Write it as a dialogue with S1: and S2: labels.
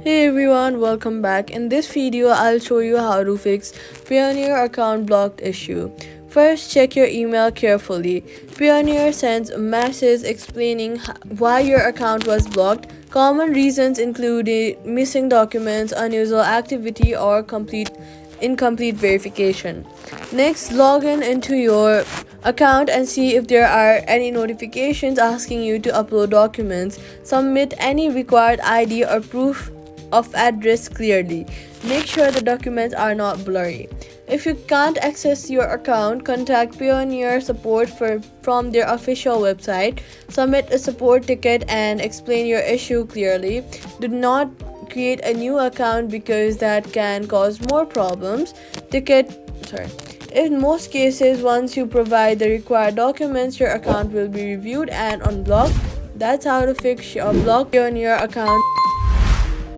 S1: Hey everyone, welcome back. In this video, I'll show you how to fix Payoneer account blocked issue. First, check your email carefully. Payoneer sends a message explaining why your account was blocked. Common reasons include missing documents, unusual activity, or incomplete verification. Next, log in into your account and see if there are any notifications asking you to upload documents. Submit any required ID or proof of address clearly. Make sure the documents are not blurry. If you can't access your account, contact Payoneer support from their official website. Submit a support ticket and explain your issue clearly. Do not create a new account because that can cause more problems. In most cases, once you provide the required documents, your account will be reviewed and unblocked. That's how to fix or block Payoneer account.